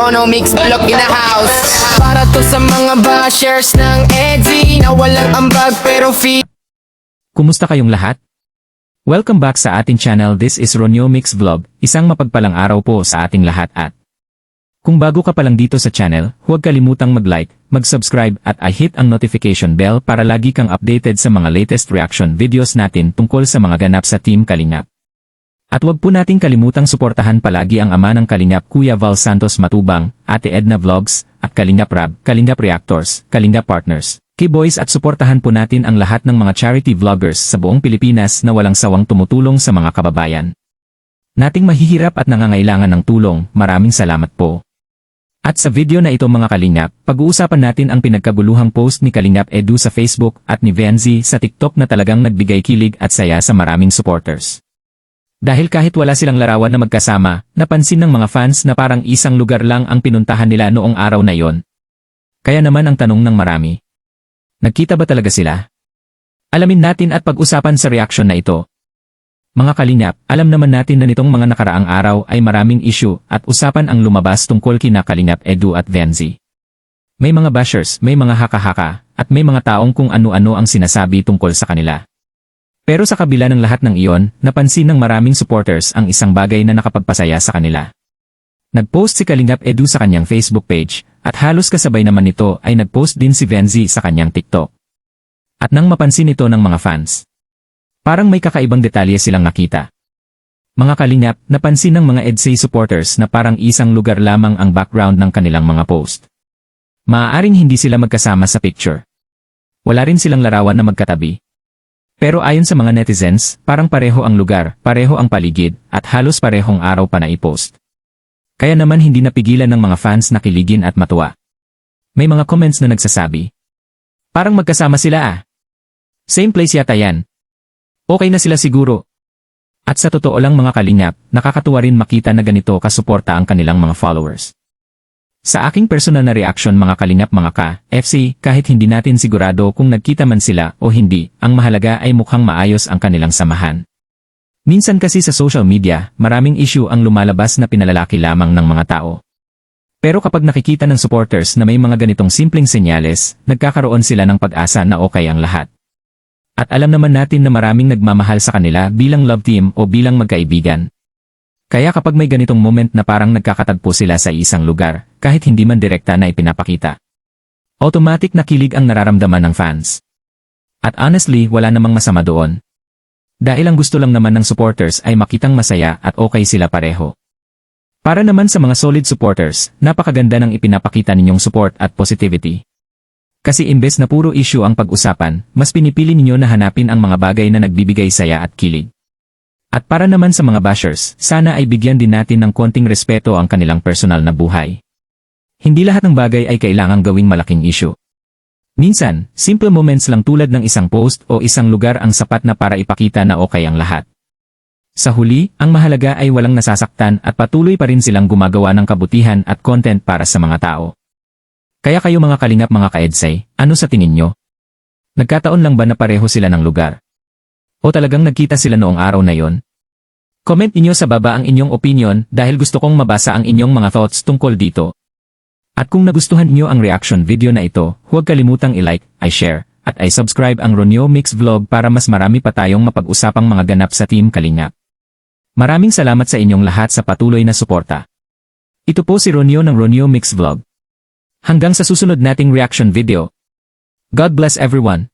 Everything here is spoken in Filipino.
No mix vlog in the house. Para to sa mga bashers ng EDZI na walang ambag pero feel. Kumusta kayong lahat? Welcome back sa ating channel. This is Ronyo Mix Vlog. Isang mapagpalang araw po sa ating lahat at kung bago ka pa lang dito sa channel, huwag kalimutang mag-like, mag-subscribe at i-hit ang notification bell para lagi kang updated sa mga latest reaction videos natin tungkol sa mga ganap sa Team Kalingap. At huwag po nating kalimutang suportahan palagi ang ama ng Kalingap, Kuya Val Santos Matubang, Ate Edna Vlogs, at Kalingap Rab, Kalingap Reactors, Kalingap Partners, K-Boys at suportahan po natin ang lahat ng mga charity vloggers sa buong Pilipinas na walang sawang tumutulong sa mga kababayan nating mahihirap at nangangailangan ng tulong. Maraming salamat po. At sa video na ito mga Kalingap, pag-uusapan natin ang pinagkaguluhang post ni Kalingap Edu sa Facebook at ni Venzi sa TikTok na talagang nagbigay kilig at saya sa maraming supporters. Dahil kahit wala silang larawan na magkasama, napansin ng mga fans na parang isang lugar lang ang pinuntahan nila noong araw na yon. Kaya naman ang tanong ng marami, nagkita ba talaga sila? Alamin natin at pag-usapan sa reaction na ito. Mga Kalingap, alam naman natin na nitong mga nakaraang araw ay maraming issue at usapan ang lumabas tungkol kina Kalingap Edu at Venzi. May mga bashers, may mga haka-haka, at may mga taong kung ano-ano ang sinasabi tungkol sa kanila. Pero sa kabila ng lahat ng iyon, napansin ng maraming supporters ang isang bagay na nakapagpasaya sa kanila. Nagpost si Kalingap Edu sa kanyang Facebook page, at halos kasabay naman nito ay nagpost din si Venzi sa kanyang TikTok. At nang mapansin ito ng mga fans, parang may kakaibang detalye silang nakita. Mga Kalingap, napansin ng mga EDSA supporters na parang isang lugar lamang ang background ng kanilang mga post. Maaaring hindi sila magkasama sa picture. Wala rin silang larawan na magkatabi. Pero ayon sa mga netizens, parang pareho ang lugar, pareho ang paligid, at halos parehong araw pa na i-post. Kaya naman hindi napigilan ng mga fans na kiligin at matuwa. May mga comments na nagsasabi, parang magkasama sila ah. Same place yata yan. Okay na sila siguro. At sa totoo lang mga Kalingap, nakakatuwa rin makita na ganito kasuporta ang kanilang mga followers. Sa aking personal na reaction mga Kalingap mga ka-FC, kahit hindi natin sigurado kung nagkita man sila o hindi, ang mahalaga ay mukhang maayos ang kanilang samahan. Minsan kasi sa social media, maraming issue ang lumalabas na pinalalaki lamang ng mga tao. Pero kapag nakikita ng supporters na may mga ganitong simpleng senyales, nagkakaroon sila ng pag-asa na okay ang lahat. At alam naman natin na maraming nagmamahal sa kanila bilang love team o bilang magkaibigan. Kaya kapag may ganitong moment na parang nagkakatagpo sila sa isang lugar, kahit hindi man direkta na ipinapakita, automatic na kilig ang nararamdaman ng fans. At honestly, wala namang masama doon. Dahil ang gusto lang naman ng supporters ay makitang masaya at okay sila pareho. Para naman sa mga solid supporters, napakaganda ng ipinapakita ninyong support at positivity. Kasi imbes na puro issue ang pag-usapan, mas pinipili ninyo na hanapin ang mga bagay na nagbibigay saya at kilig. At para naman sa mga bashers, sana ay bigyan din natin ng konting respeto ang kanilang personal na buhay. Hindi lahat ng bagay ay kailangang gawing malaking issue. Minsan, simple moments lang tulad ng isang post o isang lugar ang sapat na para ipakita na okay ang lahat. Sa huli, ang mahalaga ay walang nasasaktan at patuloy pa rin silang gumagawa ng kabutihan at content para sa mga tao. Kaya kayo mga Kalingap mga ka-EDSA, ano sa tingin nyo? Nagkataon lang ba na pareho sila ng lugar? O talagang nagkita sila noong araw na yon? Comment niyo sa baba ang inyong opinion dahil gusto kong mabasa ang inyong mga thoughts tungkol dito. At kung nagustuhan niyo ang reaction video na ito, huwag kalimutang i-like, i-share, at i-subscribe ang Ronyo Mix Vlog para mas marami pa tayong mapag-usapang mga ganap sa Team Kalingap. Maraming salamat sa inyong lahat sa patuloy na suporta. Ito po si Ronyo ng Ronyo Mix Vlog. Hanggang sa susunod nating reaction video. God bless everyone.